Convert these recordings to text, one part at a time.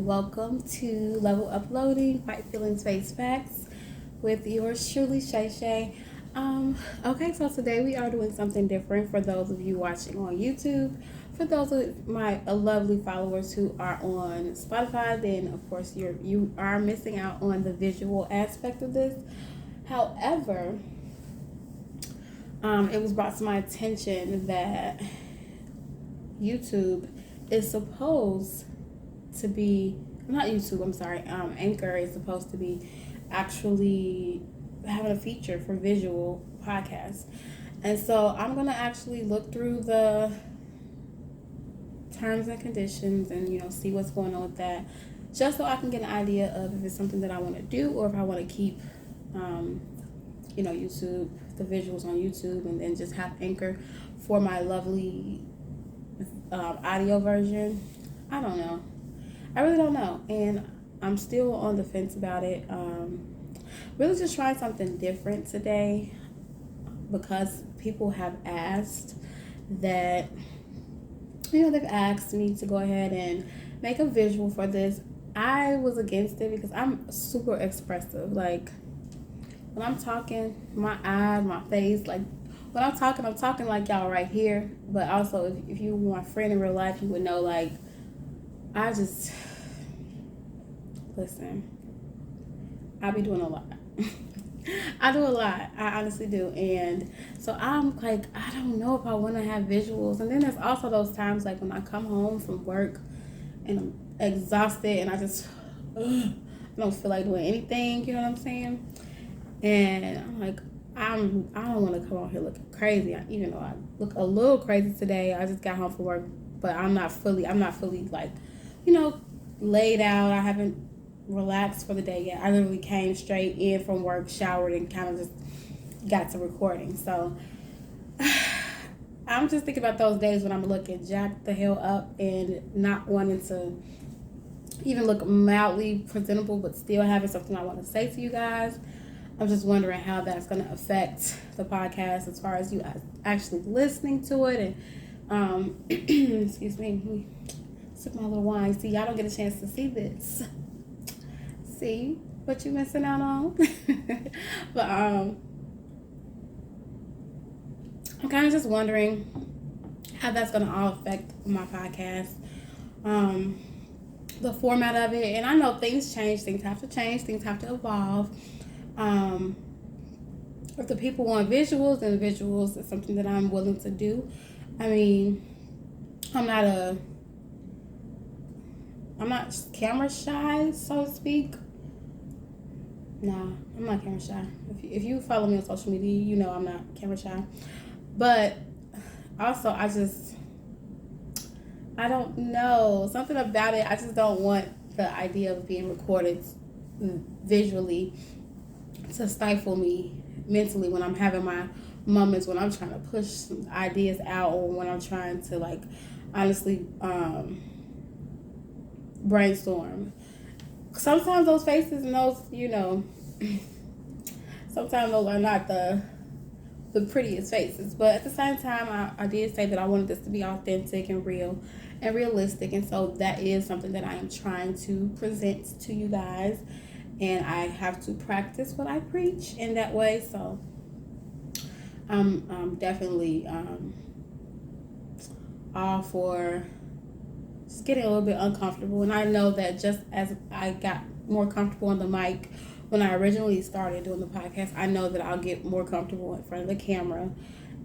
welcome to Level Uploading, White Feelings, Face Facts with yours truly, Shay Shay. Okay, so today we are doing something different for those of you watching on YouTube. For those of my lovely followers who are on Spotify, then of course you are missing out on the visual aspect of this. However, it was brought to my attention that YouTube is supposed to be, not YouTube, I'm sorry, Anchor is supposed to be actually having a feature for visual podcasts. And so I'm going to actually look through the terms and conditions and, see what's going on with that, just so I can get an idea of if it's something that I want to do or if I want to keep, YouTube, the visuals on YouTube, and then just have Anchor for my lovely audio version. I don't know. I really don't know. And I'm still on the fence about it. Really just trying something different today because people have asked that, they've asked me to go ahead and make a visual for this. I was against it because I'm super expressive. Like, when I'm talking, my eyes, my face, like, when I'm talking like y'all right here. But also, if you were my friend in real life, you would know, like, I just, listen, I be doing a lot. I do a lot. I honestly do. And so I'm like, I don't know if I want to have visuals. And then there's also those times, like, when I come home from work and I'm exhausted and I just don't feel like doing anything, you know what I'm saying? And I'm like, I don't want to come out here looking crazy, even though I look a little crazy today. I just got home from work, but I'm not fully like, laid out. I haven't relaxed for the day yet. I literally came straight in from work, showered, and kind of just got to recording. So I'm just thinking about those days when I'm looking jacked the hell up and not wanting to even look mildly presentable, but still having something I want to say to you guys. I'm just wondering how that's going to affect the podcast as far as you actually listening to it. And excuse me, sip my little wine. See, y'all don't get a chance to see this. See what you missing out on. But I'm kind of just wondering how that's going to all affect my podcast, the format of it. And I know things change, things have to change, things have to evolve. If the people want visuals, then visuals is something that I'm willing to do. I mean, I'm not camera shy, so to speak. No, I'm not camera shy. If you follow me on social media, you know I'm not camera shy. But also, I don't know. Something about it, I just don't want the idea of being recorded visually to stifle me mentally when I'm having my moments, when I'm trying to push some ideas out, or when I'm trying to, like, honestly brainstorm. Sometimes those faces and those, sometimes those are not the prettiest faces. But at the same time, I did say that I wanted this to be authentic and real and realistic. And so that is something that I am trying to present to you guys. And I have to practice what I preach in that way. So I'm definitely all for just getting a little bit uncomfortable. And I know that just as I got more comfortable on the mic when I originally started doing the podcast, I know that I'll get more comfortable in front of the camera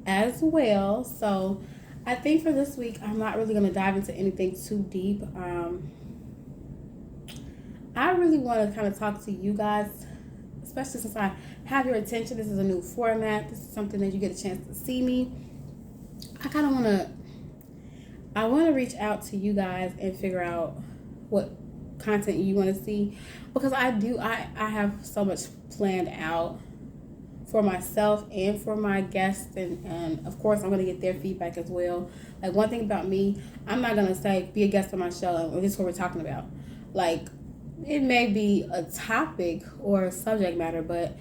as well. So I think for this week, I'm not really going to dive into anything too deep. I really want to kind of talk to you guys, especially since I have your attention. This is a new format. This is something that you get a chance to see me. I want to reach out to you guys and figure out what content you want to see, because I have so much planned out for myself and for my guests, and of course I'm going to get their feedback as well. Like, one thing about me, I'm not going to say be a guest on my show and this is what we're talking about. Like, it may be a topic or a subject matter, but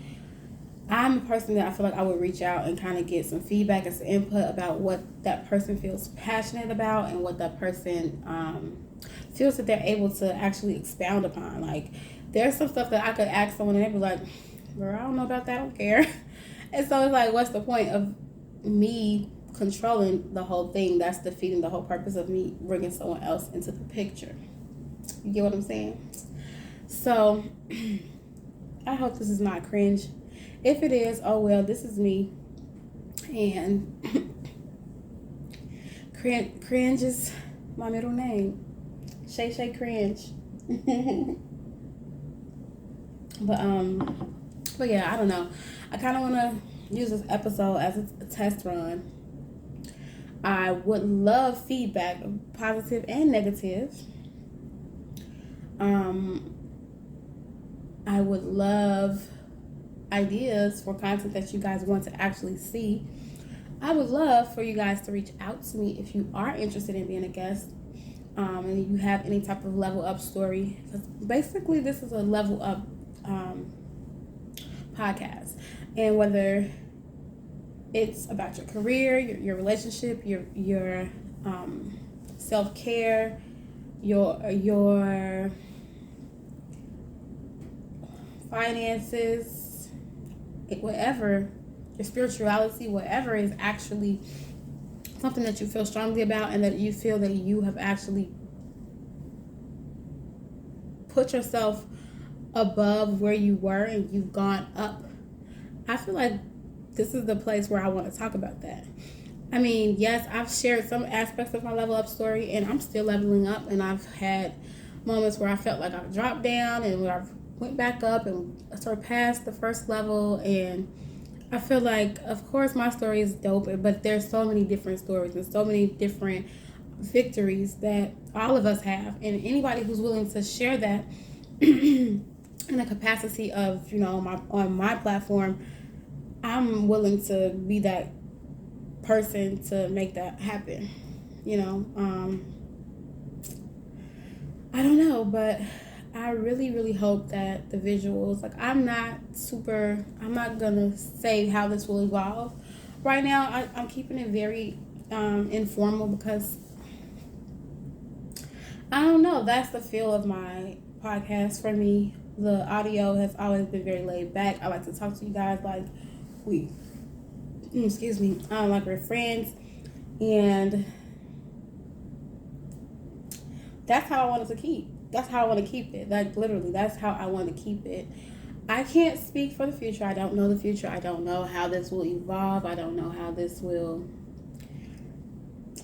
I'm a person that I feel like I would reach out and kind of get some feedback and some input about what that person feels passionate about and what that person feels that they're able to actually expound upon. Like, there's some stuff that I could ask someone and they'd be like, girl, I don't know about that, I don't care. And so it's like, what's the point of me controlling the whole thing? That's defeating the whole purpose of me bringing someone else into the picture. You get what I'm saying? So I hope this is not cringe. If it is, oh well, this is me. And cringe is my middle name. Shay Cringe. But yeah, I don't know. I kind of want to use this episode as a test run. I would love feedback, positive and negative. I would love ideas for content that you guys want to actually see. I would love for you guys to reach out to me if you are interested in being a guest, and you have any type of level up story. Because basically, this is a level up podcast, and whether it's about your career, your relationship, your self-care, your finances, whatever, your spirituality, whatever is actually something that you feel strongly about and that you feel that you have actually put yourself above where you were and you've gone up. I feel like this is the place where I want to talk about that. I mean, yes, I've shared some aspects of my level up story and I'm still leveling up, and I've had moments where I felt like I've dropped down and where I've went back up and surpassed the first level. And I feel like, of course, my story is dope, but there's so many different stories and so many different victories that all of us have, and anybody who's willing to share that in the capacity of, on my platform, I'm willing to be that person to make that happen. I don't know, but I really, really hope that the visuals, like, I'm not gonna say how this will evolve. Right now, I'm keeping it very informal because I don't know, that's the feel of my podcast for me. The audio has always been very laid back. I like to talk to you guys like like we're friends, and that's how I want it to keep. That's how I want to keep it. Like, literally, that's how I want to keep it. I can't speak for the future. I don't know the future. I don't know how this will evolve. I don't know how this will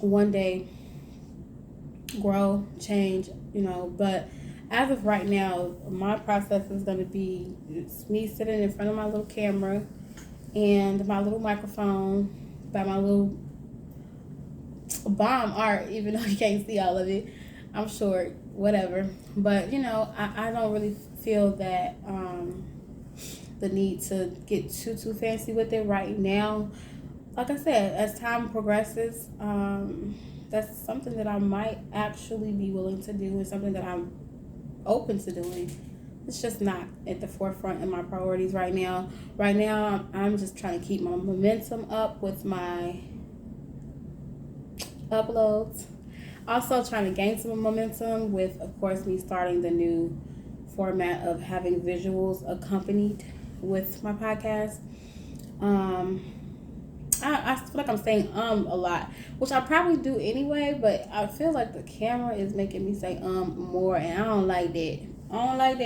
one day grow, change, but as of right now, my process is going to be, it's me sitting in front of my little camera and my little microphone by my little bomb art, even though you can't see all of it. I'm short, whatever. But, I don't really feel that the need to get too fancy with it right now. Like I said, as time progresses, that's something that I might actually be willing to do, and something that I'm open to doing. It's just not at the forefront of my priorities right now. Right now, I'm just trying to keep my momentum up with my uploads. Also trying to gain some momentum with, of course, me starting the new format of having visuals accompanied with my podcast. I feel like I'm saying a lot, which I probably do anyway, but I feel like the camera is making me say more, and I don't like that. I don't like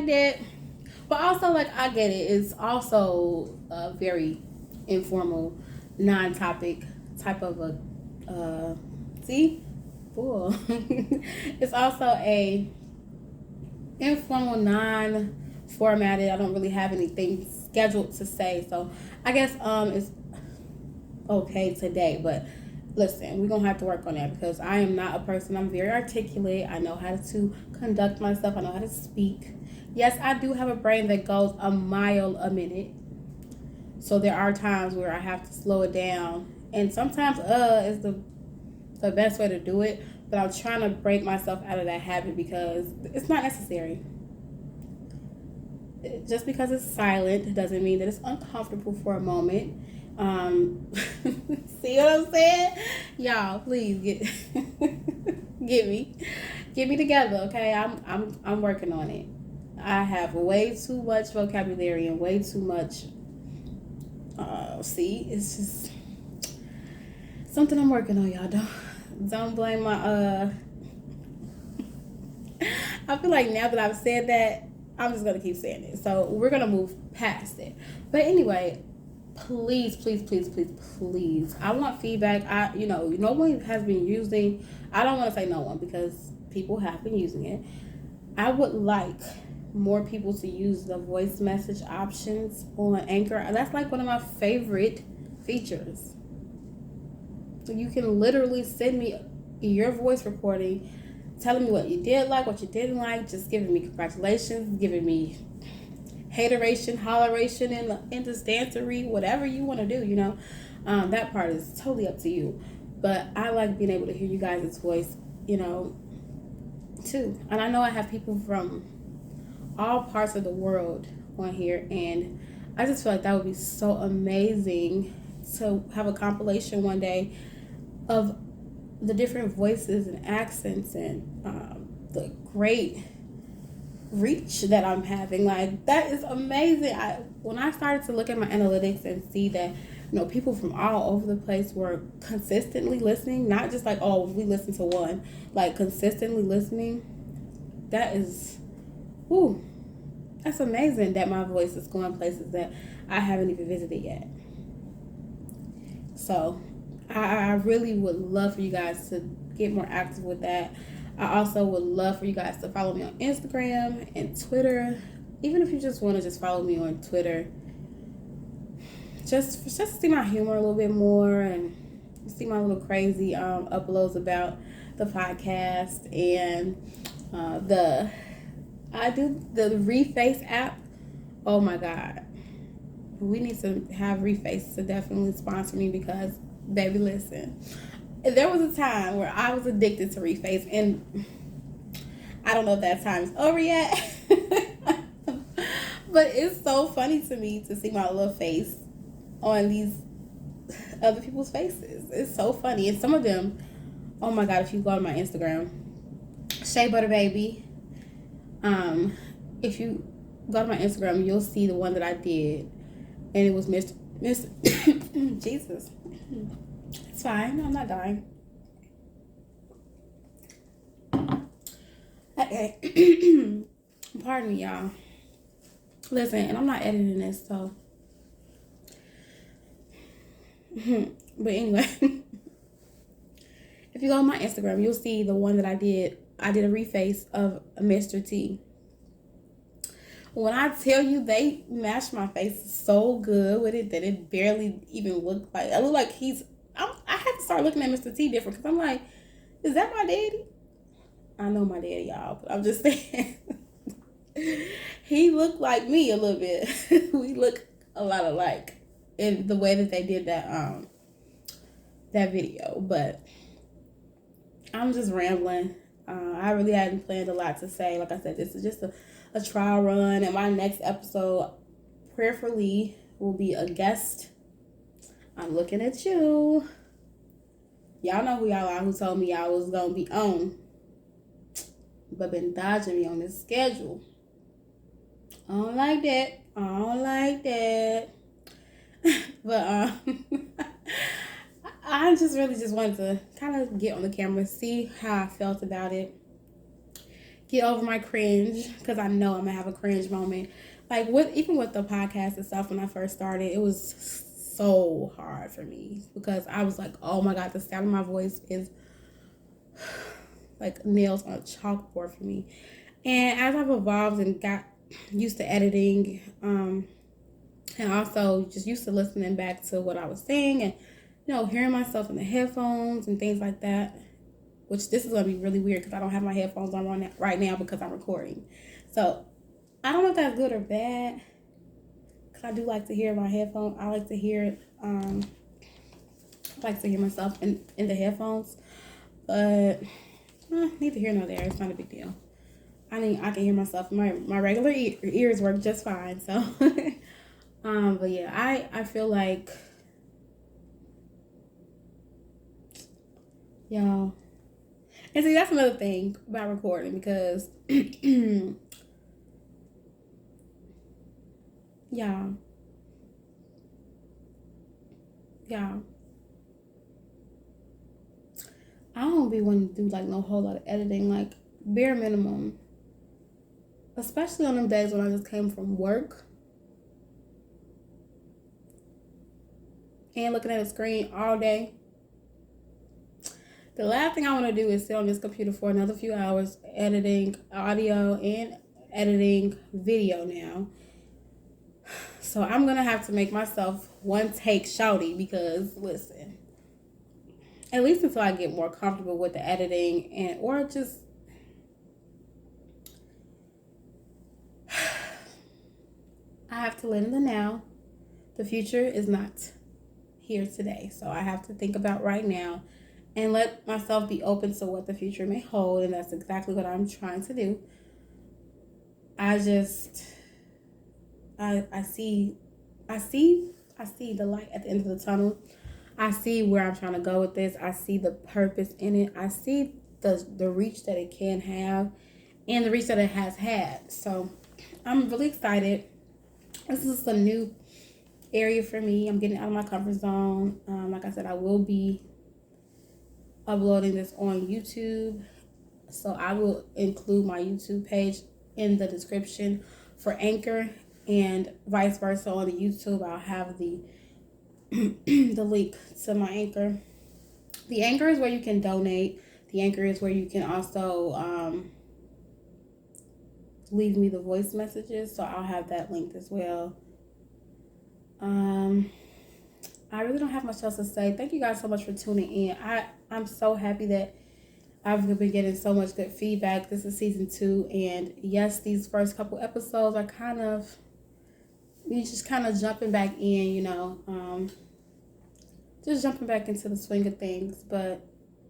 that. But also, like, I get it. It's also a very informal, non-topic type of a it's also a informal, non-formatted. I don't really have anything scheduled to say, so I guess it's okay today. But listen, we're gonna have to work on that, because I am not a person. I'm very articulate. I know how to conduct myself. I know how to speak. Yes, I do have a brain that goes a mile a minute, so there are times where I have to slow it down, and sometimes is the best way to do it. But I'm trying to break myself out of that habit because it's not necessary. Just because it's silent doesn't mean that it's uncomfortable for a moment. See what I'm saying? Y'all, please Get me together, okay? I'm working on it. I have way too much vocabulary and way too much. See, it's just something I'm working on, y'all. Don't blame my. I feel like now that I've said that, I'm just gonna keep saying it. So we're gonna move past it. But anyway, please, please, please, please, please. I want feedback. No one has been using. I don't want to say no one because people have been using it. I would like more people to use the voice message options on Anchor. That's like one of my favorite features. So you can literally send me your voice recording, telling me what you did like, what you didn't like, just giving me congratulations, giving me hateration, holleration, and just dancery, whatever you want to do, that part is totally up to you. But I like being able to hear you guys' voice, too. And I know I have people from all parts of the world on here, and I just feel like that would be so amazing to have a compilation one day of the different voices and accents and the great reach that I'm having. Like, that is amazing. When I started to look at my analytics and see that people from all over the place were consistently listening, not just like, oh, we listen to one, like consistently listening, that is, ooh, that's amazing that my voice is going places that I haven't even visited yet. So I really would love for you guys to get more active with that. I also would love for you guys to follow me on Instagram and Twitter. Even if you just want to just follow me on Twitter, just to see my humor a little bit more and see my little crazy uploads about the podcast and I do the Reface app. Oh my God, we need to have Reface to definitely sponsor me because, baby, listen, there was a time where I was addicted to Reface, and I don't know if that time's over yet. But it's so funny to me to see my little face on these other people's faces. It's so funny. And some of them, oh my God, if you go on my Instagram, Shea Butter Baby, if you go to my Instagram, you'll see the one that I did, and it was Mr. Jesus. It's fine. I'm not dying. Okay. Pardon me, y'all. Listen, and I'm not editing this, so. But anyway, if you go on my Instagram, you'll see the one that I did. I did a reface of Mr. T. When I tell you they matched my face so good with it that it barely even looked like. I look like I had to start looking at Mr. T different because I'm like, is that my daddy? I know my daddy, y'all, but I'm just saying. He looked like me a little bit. We look a lot alike in the way that they did that video. But I'm just rambling. I really hadn't planned a lot to say. Like I said, this is just a trial run, and my next episode, prayerfully, will be a guest. I'm looking at you. Y'all know who y'all are, who told me y'all was gonna be on, but been dodging me on this schedule. I don't like that. But I just really just wanted to kind of get on the camera, see how I felt about it, get over my cringe, because I know I'm gonna have a cringe moment. Like even with the podcast itself, when I first started, it was so hard for me because I was like, oh my God, the sound of my voice is like nails on a chalkboard for me. And as I've evolved and got used to editing, and also just used to listening back to what I was saying and hearing myself in the headphones and things like that, which this is going to be really weird because I don't have my headphones on right now because I'm recording. So I don't know if that's good or bad because I do like to hear my headphones. I like to hear it. I like to hear myself in the headphones. But neither here nor there. It's not a big deal. I can hear myself. My regular ears work just fine. So, but yeah, I feel like, y'all, And see, that's another thing about recording because, yeah, yeah, I don't be wanting to do like no whole lot of editing, like bare minimum. Especially on them days when I just came from work and looking at a screen all day. The last thing I want to do is sit on this computer for another few hours editing audio and editing video now. So I'm going to have to make myself one take shouty because, listen, at least until I get more comfortable with the editing and or just I have to live in the now. The future is not here today. So I have to think about right now and let myself be open to what the future may hold, and that's exactly what I'm trying to do. I see the light at the end of the tunnel. I see where I'm trying to go with this. I see the purpose in it. I see the reach that it can have and the reach that it has had. So I'm really excited. This is a new area for me. I'm getting out of my comfort zone. Like I said, I will be uploading this on YouTube. So I will include my YouTube page in the description for Anchor, and vice versa on the YouTube. I'll have the the link to my Anchor. The Anchor is where you can donate. The Anchor is where you can also leave me the voice messages. So I'll have that linked as well. I really don't have much else to say. Thank you guys so much for tuning in. I'm so happy that I've been getting so much good feedback. This is season 2, and yes, these first couple episodes are just kind of jumping back in, just jumping back into the swing of things. But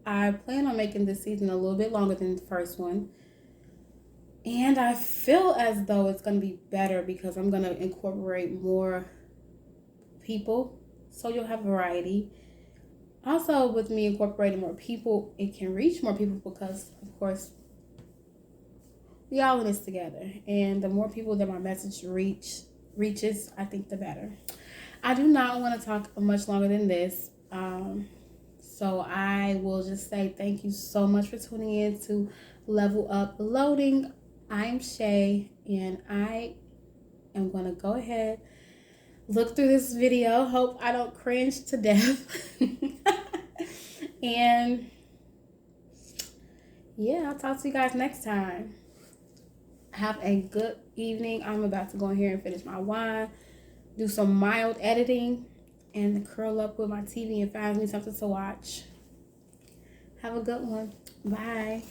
I plan on making this season a little bit longer than the first one. And I feel as though it's going to be better because I'm going to incorporate more people. So you'll have variety. Also, with me incorporating more people, it can reach more people because, of course, we all in this together. And the more people that my message reaches, I think the better. I do not want to talk much longer than this. So I will just say thank you so much for tuning in to Level Up Loading. I'm Shay, and I am going to go ahead, look through this video. Hope I don't cringe to death. And yeah, I'll talk to you guys next time. Have a good evening. I'm about to go in here and finish my wine, do some mild editing, and curl up with my TV and find me something to watch. Have a good one. Bye.